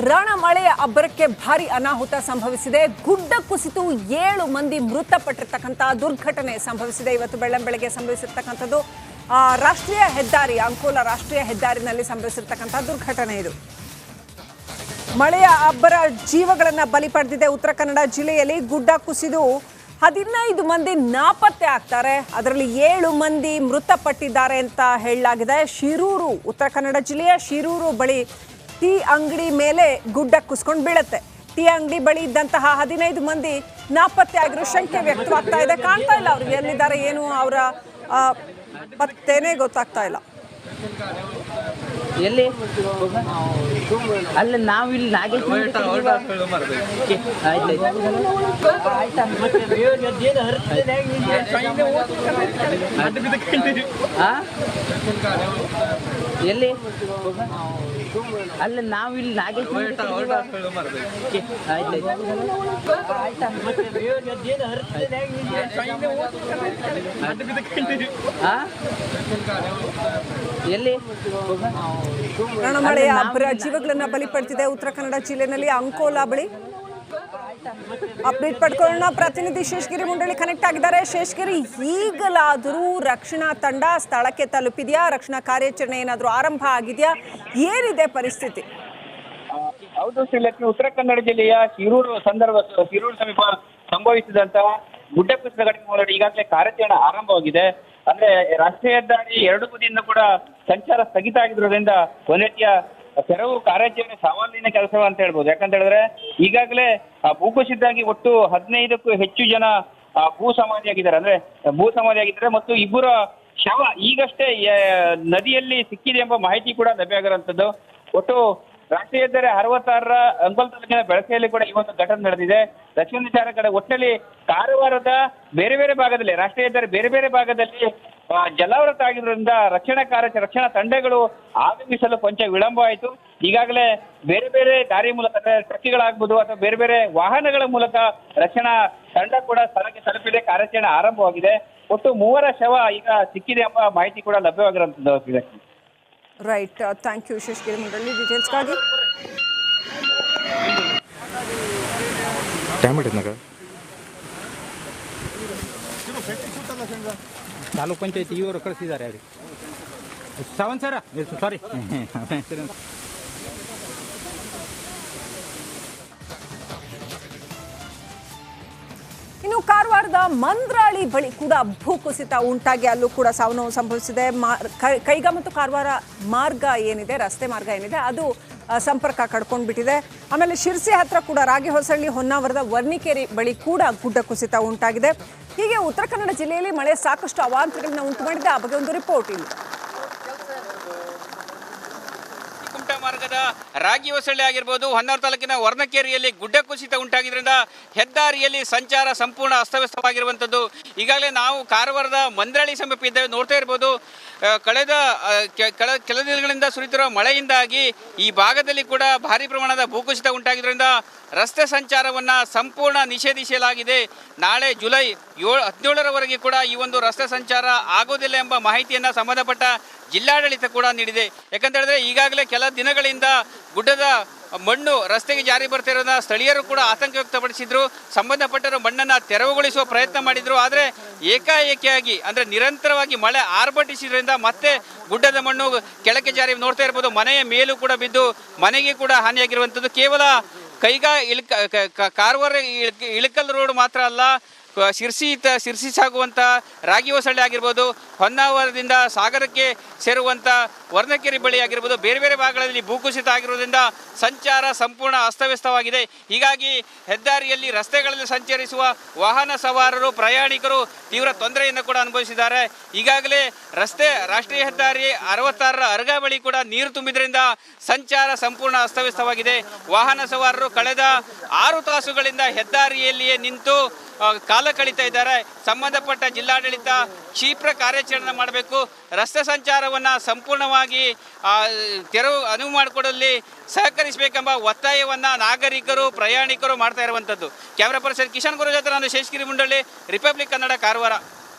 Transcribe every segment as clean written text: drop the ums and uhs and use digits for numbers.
ರಣ ಮಳೆಯ ಅಬ್ಬರಕ್ಕೆ ಭಾರಿ ಅನಾಹುತ ಸಂಭವಿಸಿದೆ. ಗುಡ್ಡ ಕುಸಿತು 7 ಮಂದಿ ಮೃತಪಟ್ಟಿರ್ತಕ್ಕಂಥ ದುರ್ಘಟನೆ ಸಂಭವಿಸಿದೆ. ಇವತ್ತು ಬೆಳ್ಳಂಬೆಳಗ್ಗೆ ಸಂಭವಿಸಿರ್ತಕ್ಕಂಥದ್ದು ರಾಷ್ಟ್ರೀಯ ಹೆದ್ದಾರಿ ಅಂಕೋಲಾ ರಾಷ್ಟ್ರೀಯ ಹೆದ್ದಾರಿನಲ್ಲಿ ಸಂಭವಿಸಿರ್ತಕ್ಕಂಥ ದುರ್ಘಟನೆ ಇದು. ಮಳೆಯ ಅಬ್ಬರ ಜೀವಗಳನ್ನು ಬಲಿ ಪಡೆದಿದೆ. ಉತ್ತರ ಕನ್ನಡ ಜಿಲ್ಲೆಯಲ್ಲಿ ಗುಡ್ಡ ಕುಸಿದು 15 ಮಂದಿ ನಾಪತ್ತೆ ಆಗ್ತಾರೆ. ಅದರಲ್ಲಿ 7 ಮಂದಿ ಮೃತಪಟ್ಟಿದ್ದಾರೆ ಅಂತ ಹೇಳಲಾಗಿದೆ. ಶಿರೂರು, ಉತ್ತರ ಕನ್ನಡ ಜಿಲ್ಲೆಯ ಶಿರೂರು ಬಳಿ ಟೀ ಅಂಗಡಿ ಮೇಲೆ ಗುಡ್ಡ ಕುಸ್ಕೊಂಡು ಬೀಳುತ್ತೆ. ಟೀ ಅಂಗಡಿ ಬಳಿ ಇದ್ದಂತಹ 15 ಮಂದಿ ನಾಪತ್ತೆ ಆಗಿರೋ ಶಂಕೆ ವ್ಯಕ್ತವಾಗ್ತಾ ಇದೆ. ಕಾಣ್ತಾ ಇಲ್ಲ ಅವ್ರಿಗೆ ಎಲ್ಲಿದ್ದಾರೆ ಏನು ಅವರ ಪತ್ತೇನೆ ಗೊತ್ತಾಗ್ತಾ ಇಲ್ಲ. ಎಲ್ಲಿ ಅಲ್ಲ ನಾವು ಇಲ್ಲಿ ನಾಗೇಶ್ ಎಲ್ಲಿ ಅಲ್ಲ ನಾವು ಇಲ್ಲಿ ನಾಗೇಶ್ ಎಲ್ಲಿ ರಣಮಳೆಯ ಅಬ್ಬರ ಜೀವಗಳನ್ನ ಬಲಿ ಪಡೆದಿದೆ. ಉತ್ತರ ಕನ್ನಡ ಜಿಲ್ಲೆನಲ್ಲಿ ಅಂಕೋಲಾ ಬಳಿ ಅಪ್ಡೇಟ್ ಪಡ್ಕೊಳ್ಳೋಣ. ಪ್ರತಿನಿಧಿ ಶೇಷಗಿರಿ ಮುಂಡಳ್ಳಿ ಕನೆಕ್ಟ್ ಆಗಿದ್ದಾರೆ. ಶೇಷಗಿರಿ, ಈಗಲಾದರೂ ರಕ್ಷಣಾ ತಂಡ ಸ್ಥಳಕ್ಕೆ ತಲುಪಿದೆಯಾ? ರಕ್ಷಣಾ ಕಾರ್ಯಾಚರಣೆ ಏನಾದರೂ ಆರಂಭ ಆಗಿದೆಯಾ? ಏನಿದೆ ಪರಿಸ್ಥಿತಿ? ಹೌದು ಶ್ರೀಲಕ್ಷ್ಮಿ, ಉತ್ತರ ಕನ್ನಡ ಜಿಲ್ಲೆಯ ಶಿರೂರು ಸಮೀಪ ಸಂಭವಿಸಿದಂತಹ ಗುಡ್ಡ ಕುಸಿತ ಘಟನೆ ಮೂಲಕ ಈಗಾಗಲೇ ಕಾರ್ಯಾಚರಣೆ ಆರಂಭವಾಗಿದೆ. ಅಂದ್ರೆ ರಾಷ್ಟ್ರೀಯ ಹೆದ್ದಾರಿ 2 ಬದಿಯಿಂದ ಕೂಡ ಸಂಚಾರ ಸ್ಥಗಿತ ಆಗಿರೋದ್ರಿಂದ ಒಂದು ರೀತಿಯ ತೆರವು ಕಾರ್ಯಾಚರಣೆ ಸವಾಲಿನ ಕೆಲಸ ಅಂತ ಹೇಳ್ಬೋದು. ಯಾಕಂತ ಹೇಳಿದ್ರೆ ಈಗಾಗಲೇ ಭೂಕುಸಿತವಾಗಿ ಒಟ್ಟು 15ಕ್ಕೂ ಹೆಚ್ಚು ಜನ ಭೂ ಸಮಾಧಿಯಾಗಿದ್ದಾರೆ ಮತ್ತು 2 ಶವ ಈಗಷ್ಟೇ ನದಿಯಲ್ಲಿ ಸಿಕ್ಕಿದೆ ಎಂಬ ಮಾಹಿತಿ ಕೂಡ ಲಭ್ಯ ಆಗಿರುವಂತದ್ದು. ಒಟ್ಟು ರಾಷ್ಟ್ರೀಯ ಹೆದ್ದಾರಿ 66ರ ಅಂಕೋಲಾ ತಾಲೂಕಿನ ಬೆಳಸೆಯಲ್ಲಿ ಕೂಡ ಈ ಒಂದು ಘಟನೆ ನಡೆದಿದೆ. ದಕ್ಷಿಣ ವಿಚಾರ ಕಡೆ ಒಟ್ಟಲ್ಲಿ ಕಾರವಾರದ ಬೇರೆ ಬೇರೆ ಭಾಗದಲ್ಲಿ ರಾಷ್ಟ್ರೀಯ ಹೆದ್ದಾರಿ ಬೇರೆ ಬೇರೆ ಭಾಗದಲ್ಲಿ ಜಲಾವೃತ ಆಗಿರೋದ್ರಿಂದ ರಕ್ಷಣಾ ತಂಡಗಳು ಆಗಮಿಸಲು ಕೊಂಚ ವಿಳಂಬ ಆಯಿತು. ಈಗಾಗಲೇ ಬೇರೆ ಬೇರೆ ದಾರಿ ಮೂಲಕ ಟ್ರಕ್ಗಳಾಗ್ಬೋದು ಅಥವಾ ಬೇರೆ ಬೇರೆ ವಾಹನಗಳ ಮೂಲಕ ರಕ್ಷಣಾ ತಂಡ ಕೂಡ ಸ್ಥಳಕ್ಕೆ ತಲುಪಿದೆ. ಕಾರ್ಯಾಚರಣೆ ಆರಂಭವಾಗಿದೆ. ಒಟ್ಟು 3 ಶವ ಈಗ ಸಿಕ್ಕಿದೆ ಎಂಬ ಮಾಹಿತಿ ಕೂಡ ಲಭ್ಯವಾಗಿರುವಂತದ್ದು. Right, thank you Sheshagiri Mundalli ಡೀಟೇಲ್ಸ್ಗಾಗಿ. ತಾಲೂಕ್ ಪಂಚಾಯತಿ ಇವರು ಕಳಿಸಿದ್ದಾರೆ ಅವ್ರಿಗೆ. ಶ್ರವಣ್ ಸರ, ಸಾರಿ ಇನ್ನು ಕಾರವಾರದ ಮಂದ್ರಾಳಿ ಬಳಿ ಕೂಡ ಭೂಕುಸಿತ ಉಂಟಾಗಿ ಅಲ್ಲೂ ಕೂಡ ಸಾವು ನೋವು ಸಂಭವಿಸಿದೆ. ಕೈಗಾ ಮತ್ತು ಕಾರವಾರ ಮಾರ್ಗ ಏನಿದೆ, ರಸ್ತೆ ಮಾರ್ಗ ಏನಿದೆ, ಅದು ಸಂಪರ್ಕ ಕಡ್ಕೊಂಡ್ಬಿಟ್ಟಿದೆ. ಆಮೇಲೆ ಶಿರ್ಸಿ ಹತ್ರ ಕೂಡ ರಾಗಿಹೊಸಳ್ಳಿ ಹೊನ್ನಾವರದ ವರ್ಣಿಕೇರಿ ಬಳಿ ಕೂಡ ಗುಡ್ಡ ಕುಸಿತ ಉಂಟಾಗಿದೆ. ಹೀಗೆ ಉತ್ತರ ಕನ್ನಡ ಜಿಲ್ಲೆಯಲ್ಲಿ ಮಳೆ ಸಾಕಷ್ಟು ಅವಾಂತರಗಳನ್ನ ಉಂಟು ಮಾಡಿದೆ. ಆ ಬಗ್ಗೆ ಒಂದು ರಿಪೋರ್ಟ್ ಇಲ್ಲಿ. ಮಾರ್ಗದ ರಾಗಿಹೊಸಳ್ಳಿ ಆಗಿರ್ಬೋದು, ಹೊನ್ನಾವರ ತಾಲೂಕಿನ ವರ್ಣಕೇರಿಯಲ್ಲಿ ಗುಡ್ಡ ಕುಸಿತ ಉಂಟಾಗಿದ್ದರಿಂದ ಹೆದ್ದಾರಿಯಲ್ಲಿ ಸಂಚಾರ ಸಂಪೂರ್ಣ ಅಸ್ತವ್ಯಸ್ತವಾಗಿರುವಂಥದ್ದು. ಈಗಾಗಲೇ ನಾವು ಕಾರವಾರದ ಮಂದ್ರಾಳಿ ಸಮೀಪ ಇದ್ದೇವೆ, ನೋಡ್ತಾ ಇರ್ಬೋದು. ಕಳೆದ ಕೆಲ ದಿನಗಳಿಂದ ಸುರಿತಿರುವ ಮಳೆಯಿಂದಾಗಿ ಈ ಭಾಗದಲ್ಲಿ ಕೂಡ ಭಾರಿ ಪ್ರಮಾಣದ ಭೂಕುಸಿತ ಉಂಟಾಗಿದ್ದರಿಂದ ರಸ್ತೆ ಸಂಚಾರವನ್ನು ಸಂಪೂರ್ಣ ನಿಷೇಧಿಸಲಾಗಿದೆ. ನಾಳೆ ಜುಲೈ 17ರವರೆಗೆ ಕೂಡ ಈ ಒಂದು ರಸ್ತೆ ಸಂಚಾರ ಆಗೋದಿಲ್ಲ ಎಂಬ ಮಾಹಿತಿಯನ್ನು ಸಂಬಂಧಪಟ್ಟ ಜಿಲ್ಲಾಡಳಿತ ಕೂಡ ನೀಡಿದೆ. ಯಾಕಂತ ಹೇಳಿದ್ರೆ ಈಗಾಗಲೇ ಕೆಲ ದಿನಗಳಿಂದ ಗುಡ್ಡದ ಮಣ್ಣು ರಸ್ತೆಗೆ ಜಾರಿ ಬರ್ತಿರೋದನ್ನ ಸ್ಥಳೀಯರು ಕೂಡ ಆತಂಕ ವ್ಯಕ್ತಪಡಿಸಿದ್ರು. ಸಂಬಂಧಪಟ್ಟರು ಮಣ್ಣನ್ನು ತೆರವುಗೊಳಿಸುವ ಪ್ರಯತ್ನ ಮಾಡಿದ್ರು. ಆದರೆ ಏಕಾಏಕಿಯಾಗಿ ಅಂದರೆ ನಿರಂತರವಾಗಿ ಮಳೆ ಆರ್ಭಟಿಸಿದ್ರಿಂದ ಮತ್ತೆ ಗುಡ್ಡದ ಮಣ್ಣು ಕೆಳಕ್ಕೆ ಜಾರಿ ನೋಡ್ತಾ ಇರ್ಬೋದು. ಮನೆಯ ಮೇಲೂ ಕೂಡ ಬಿದ್ದು ಮನೆಗೆ ಕೂಡ ಹಾನಿಯಾಗಿರುವಂಥದ್ದು. ಕೇವಲ ಕೈಗಾ ಕಾರವಾರ ಇಳಕಲ್ ರೋಡ್ ಮಾತ್ರ ಅಲ್ಲ, ಶಿರ್ಸಿ ಸಾಗುವಂಥ ರಾಗಿಹೊಸಳ್ಳಿ ಆಗಿರ್ಬೋದು, ಹೊನ್ನಾವರದಿಂದ ಸಾಗರಕ್ಕೆ ಸೇರುವಂಥ ವರ್ಣಕೇರಿ ಬಳಿ ಆಗಿರ್ಬೋದು, ಬೇರೆ ಬೇರೆ ಭಾಗಗಳಲ್ಲಿ ಭೂಕುಸಿತ ಆಗಿರೋದ್ರಿಂದ ಸಂಚಾರ ಸಂಪೂರ್ಣ ಅಸ್ತವ್ಯಸ್ತವಾಗಿದೆ. ಹೀಗಾಗಿ ಹೆದ್ದಾರಿಯಲ್ಲಿ ರಸ್ತೆಗಳಲ್ಲಿ ಸಂಚರಿಸುವ ವಾಹನ ಸವಾರರು, ಪ್ರಯಾಣಿಕರು ತೀವ್ರ ತೊಂದರೆಯನ್ನು ಕೂಡ ಅನುಭವಿಸಿದ್ದಾರೆ. ಈಗಾಗಲೇ ರಾಷ್ಟ್ರೀಯ ಹೆದ್ದಾರಿ 66ರ ಅರ್ಗ ಬಳಿ ಕೂಡ ನೀರು ತುಂಬಿದ್ರಿಂದ ಸಂಚಾರ ಸಂಪೂರ್ಣ ಅಸ್ತವ್ಯಸ್ತವಾಗಿದೆ. ವಾಹನ ಸವಾರರು ಕಳೆದ 6 ತಾಸುಗಳಿಂದ ಹೆದ್ದಾರಿಯಲ್ಲಿಯೇ ನಿಂತು ಕಾಲ ಕಳೀತಾ ಇದ್ದಾರೆ. ಸಂಬಂಧಪಟ್ಟ ಜಿಲ್ಲಾಡಳಿತ ಕ್ಷಿಪ್ರ ಕಾರ್ಯಾಚರಣೆ ಮಾಡಬೇಕು, ರಸ್ತೆ ಸಂಚಾರವನ್ನು ಸಂಪೂರ್ಣವಾಗಿ ಅನುವು ಮಾಡಿಕೊಡಲಿ ಸಹಕರಿಸಬೇಕೆಂಬ ಒತ್ತಾಯವನ್ನು ನಾಗರಿಕರು, ಪ್ರಯಾಣಿಕರು ಮಾಡ್ತಾ ಇರುವಂಥದ್ದು. ಕ್ಯಾಮರಾ ಪರ್ಸನ್ ಕಿಶನ್ ಗುರು ಜೊತೆ ನಾನು ಶೇಷಗಿರಿ ಮುಂಡಳ್ಳಿ, ರಿಪಬ್ಲಿಕ್ ಕನ್ನಡ, ಕಾರವಾರ.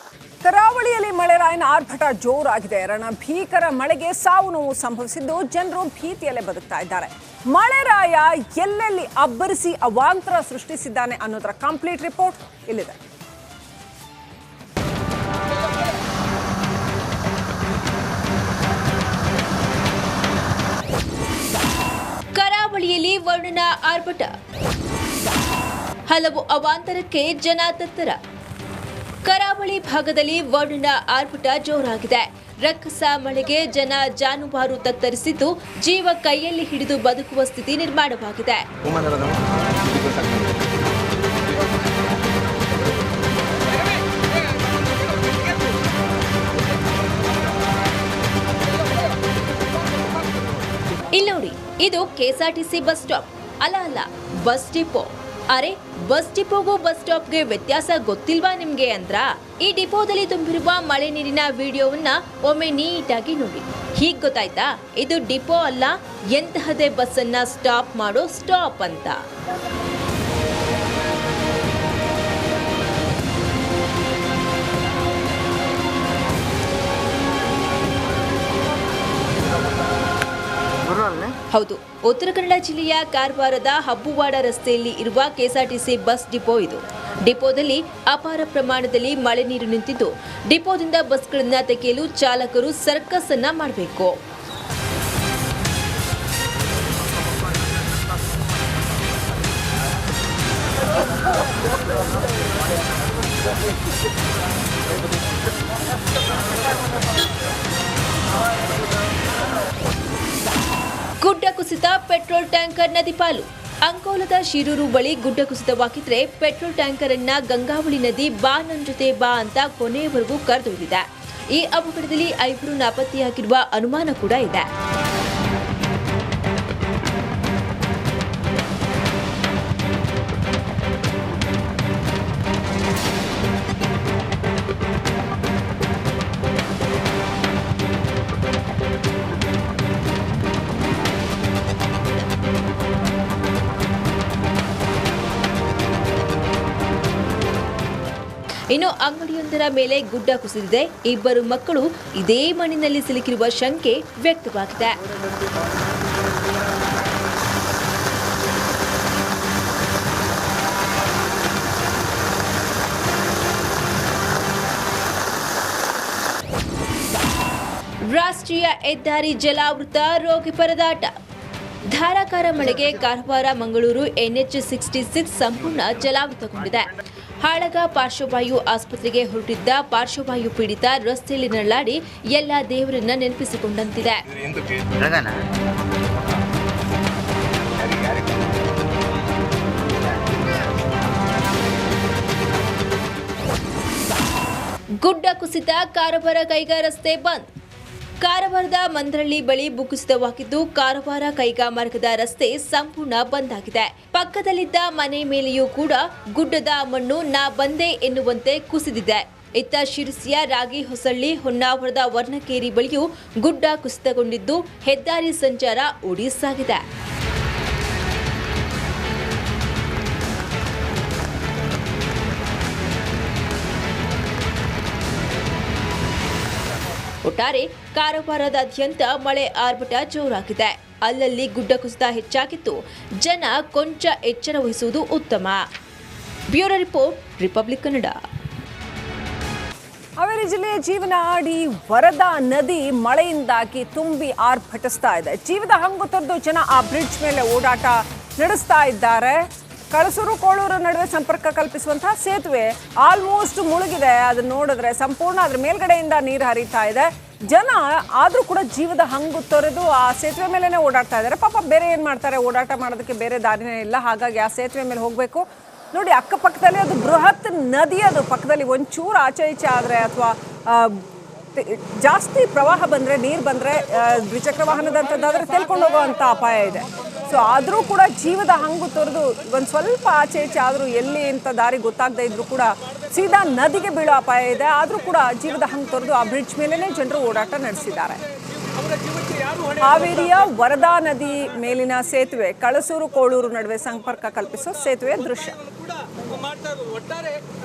ಕರಾವಳಿಯಲ್ಲಿ ಮಳೆರಾಯನ ಆರ್ಭಟ ಜೋರಾಗಿದೆ. ಭೀಕರ ಮಳೆಗೆ ಸಾವು ನೋವು ಸಂಭವಿಸಿದ್ದು ಜನರು ಭೀತಿಯಲ್ಲೇ ಬದುಕ್ತಾ ಇದ್ದಾರೆ. ಮಳೆರಾಯ ಎಲ್ಲೆಲ್ಲಿ ಅಬ್ಬರಿಸಿ ಅವಾಂತರ ಸೃಷ್ಟಿಸಿದ್ದಾನೆ ಅನ್ನೋದರ ಕಂಪ್ಲೀಟ್ ರಿಪೋರ್ಟ್ ಇಲ್ಲಿದೆ. ಕರಾವಳಿಯಲ್ಲಿ ವರುಣನ ಆರ್ಭಟ, ಹಲವು ಅವಾಂತರಕ್ಕೆ ಜನ ತತ್ತರ. ಕರಾವಳಿ ಭಾಗದಲ್ಲಿ ವರುಣನ ಆರ್ಭಟ ಜೋರಾಗಿದೆ. ರಕ್ಕಸ ಮಳೆಗೆ ಜನ ಜಾನುವಾರು ತತ್ತರಿಸಿದ್ದು, ಜೀವ ಕೈಯಲ್ಲಿ ಹಿಡಿದು ಬದುಕುವ ಸ್ಥಿತಿ ನಿರ್ಮಾಣವಾಗಿದೆ. ಇಲ್ಲಿ ನೋಡಿ, ಇದು ಕೆಎಸ್ಆರ್ಟಿಸಿ ಬಸ್ ಸ್ಟಾಪ್ ಅಲ್ಲ, ಬಸ್ ಡಿಪೋ. ಅರೆ, ಬಸ್ ಡಿಪೋಗೂ ಬಸ್ ಸ್ಟಾಪ್ಗೆ ವ್ಯತ್ಯಾಸ ಗೊತ್ತಿಲ್ವಾ ನಿಮ್ಗೆ ಅಂದ್ರ? ಈ ಡಿಪೋದಲ್ಲಿ ತುಂಬಿರುವ ಮಳೆ ನೀರಿನ ವಿಡಿಯೋವನ್ನ ಒಮ್ಮೆ ನೀಟಾಗಿ ನೋಡಿ. ಹೀಗ್ ಗೊತ್ತಾಯ್ತಾ, ಇದು ಡಿಪೋ ಅಲ್ಲ, ಎಂತಹದೇ ಬಸ್ ಅನ್ನ ಸ್ಟಾಪ್ ಮಾಡೋ ಸ್ಟಾಪ್ ಅಂತ. ಹೌದು, ಉತ್ತರ ಕನ್ನಡ ಜಿಲ್ಲೆಯ ಕಾರವಾರದ ಹಬ್ಬುವಾಡ ರಸ್ತೆಯಲ್ಲಿ ಇರುವ ಕೆಎಸ್ಆರ್ಟಿಸಿ ಬಸ್ ಡಿಪೋ ಇದು. ಡಿಪೋದಲ್ಲಿ ಅಪಾರ ಪ್ರಮಾಣದಲ್ಲಿ ಮಳೆ ನೀರು ನಿಂತಿದ್ದು, ಡಿಪೋದಿಂದ ಬಸ್ಗಳನ್ನ ತೆಗೆಯಲು ಚಾಲಕರು ಸರ್ಕಸ್ ಅನ್ನ ಮಾಡಬೇಕು. ಗುಡ್ಡ ಕುಸಿತ, ಪೆಟ್ರೋಲ್ ಟ್ಯಾಂಕರ್ ನದಿ ಪಾಲು. ಅಂಕೋಲದ ಶಿರೂರು ಬಳಿ ಗುಡ್ಡ ಕುಸಿತವಾಗಿದ್ರೆ ಪೆಟ್ರೋಲ್ ಟ್ಯಾಂಕರ್ ಅನ್ನ ಗಂಗಾವಳಿ ನದಿ ಬಾ ನನ್ ಜೊತೆ ಬಾ ಅಂತ ಕೊನೆಯವರೆಗೂ ಕರೆದೊಯ್ದಿದೆ. ಈ ಅವಘಡದಲ್ಲಿ 5 ನಾಪತ್ತೆಯಾಗಿರುವ ಅನುಮಾನ ಕೂಡ ಇದೆ. ಇನ್ನು ಅಂಗಡಿಯೊಂದರ ಮೇಲೆ ಗುಡ್ಡ ಕುಸಿದಿದೆ. 2 ಮಕ್ಕಳು ಇದೇ ಮಣ್ಣಿನಲ್ಲಿ ಸಿಲುಕಿರುವ ಶಂಕೆ ವ್ಯಕ್ತವಾಗಿದೆ. ರಾಷ್ಟ್ರೀಯ ಹೆದ್ದಾರಿ ಜಲಾವೃತ, ರೋಗಿ ಪರದಾಟ. ಧಾರಾಕಾರ ಮಳೆಗೆ ಕಾರವಾರ ಮಂಗಳೂರು NH66 ಸಂಪೂರ್ಣ ಜಲಾವೃತಗೊಂಡಿದೆ. ಹಾಳಗ ಪಾರ್ಶ್ವವಾಯು ಆಸ್ಪತ್ರೆಗೆ ಹೊರಟಿದ್ದ ಪಾರ್ಶ್ವವಾಯು ಪೀಡಿತ ರಸ್ತೆಯಲ್ಲಿ ನರಳಾಡಿ ಎಲ್ಲ ದೇವರನ್ನ ನೆನಪಿಸಿಕೊಂಡಂತಿದೆ. ಗುಡ್ಡ ಕುಸಿತ, ಕಾರವಾರ ಕೈಗಾ ರಸ್ತೆ ಬಂದ್. ಕಾರವಾರದ ಮಂದ್ರಳ್ಳಿ ಬಳಿ ಭೂಕುಸಿತವಾಗಿದ್ದು, ಕಾರವಾರ ಕೈಗಾ ಮಾರ್ಗದ ರಸ್ತೆ ಸಂಪೂರ್ಣ ಬಂದ್ ಆಗಿದೆ. ಪಕ್ಕದಲ್ಲಿದ್ದ ಮನೆ ಮೇಲೆಯೂ ಕೂಡ ಗುಡ್ಡದ ಮಣ್ಣು ನಾ ಬಂದೆ ಎನ್ನುವಂತೆ ಕುಸಿದಿದೆ. ಇತ್ತ ಶಿರಸಿಯ ರಾಗಿಹೊಸಳ್ಳಿ, ಹೊನ್ನಾವರದ ವರ್ಣಕೇರಿ ಬಳಿಯೂ ಗುಡ್ಡ ಕುಸಿತಗೊಂಡಿದ್ದು, ಹೆದ್ದಾರಿ ಸಂಚಾರ ಒಡಿಸಾಗಿದೆ. ಒಟ್ಟಾರೆ ಕಾರವಾರದಾದ್ಯಂತ ಮಳೆ ಆರ್ಭಟ ಜೋರಾಗಿದೆ. ಅಲ್ಲಲ್ಲಿ ಗುಡ್ಡ ಕುಸಿತ ಹೆಚ್ಚಾಗಿದ್ದು, ಜನ ಕೊಂಚ ಎಚ್ಚರ ವಹಿಸುವುದು ಉತ್ತಮ. Bureau report, republic Kannada. Haveri ಜಿಲ್ಲೆಯ ಜೀವನಾಡಿ ವರದಾ ನದಿ ಮಳೆಯಿಂದಾಗಿ ತುಂಬಿ ಆರ್ಭಟಿಸ್ತಾ ಇದೆ. ಜೀವದ ಹಂಗು ತೊರೆದು ಜನ ಆ ಬ್ರಿಡ್ಜ್ ಮೇಲೆ ಓಡಾಟ ನಡೆಸ್ತಾ ಇದ್ದಾರೆ. ಕಳಸೂರು ಕೋಳೂರು ನಡುವೆ ಸಂಪರ್ಕ ಕಲ್ಪಿಸುವಂತಹ ಸೇತುವೆ ಆಲ್ಮೋಸ್ಟ್ ಮುಳುಗಿದೆ. ಅದನ್ನ ನೋಡಿದ್ರೆ ಸಂಪೂರ್ಣ ಅದ್ರ ಮೇಲ್ಗಡೆಯಿಂದ ನೀರು ಹರಿತಾ ಇದೆ. ಜನ ಆದರೂ ಕೂಡ ಜೀವದ ಹಂಗು ತೊರೆದು ಆ ಸೇತುವೆ ಮೇಲೆನೆ ಓಡಾಡ್ತಾ ಇದ್ದಾರೆ. ಪಾಪ ಬೇರೆ ಏನು ಮಾಡ್ತಾರೆ, ಓಡಾಟ ಮಾಡೋದಕ್ಕೆ ಬೇರೆ ದಾರಿನೇ ಇಲ್ಲ. ಹಾಗಾಗಿ ಆ ಸೇತುವೆ ಮೇಲೆ ಹೋಗಬೇಕು. ನೋಡಿ, ಅಕ್ಕಪಕ್ಕದಲ್ಲಿ ಅದು ಬೃಹತ್ ನದಿ, ಅದು ಪಕ್ಕದಲ್ಲಿ ಒಂಚೂರು ಆಚೆ ಈಚೆ ಆದರೆ ಅಥವಾ ಜಾಸ್ತಿ ಪ್ರವಾಹ ಬಂದರೆ, ನೀರು ಬಂದರೆ, ದ್ವಿಚಕ್ರ ವಾಹನದಂಥದ್ದಾದರೆ ತೆಲ್ಕೊಂಡು ಹೋಗೋವಂಥ ಅಪಾಯ ಇದೆ. ಸೊ ಆದರೂ ಕೂಡ ಜೀವದ ಹಂಗು ತೊರೆದು ಒಂದು ಸ್ವಲ್ಪ ಆಚೆ ಈಚೆ ಆದರೂ ಎಲ್ಲಿ ಅಂತ ದಾರಿ ಗೊತ್ತಾಗದೇ ಇದ್ರೂ ಕೂಡ ಸೀದಾ ನದಿಗೆ ಬೀಳೋ ಅಪಾಯ ಇದೆ. ಆದರೂ ಕೂಡ ಜೀವದ ಹಂಗು ತೊರೆದು ಆ ಬ್ರಿಡ್ಜ್ ಮೇಲೇ ಜನರು ಓಡಾಟ ನಡೆಸಿದ್ದಾರೆ. ಹಾವೇರಿಯ ವರದಾ ನದಿ ಮೇಲಿನ ಸೇತುವೆ ಕಳಸೂರು ಕೋಳೂರು ನಡುವೆ ಸಂಪರ್ಕ ಕಲ್ಪಿಸೋ ಸೇತುವೆ ದೃಶ್ಯ.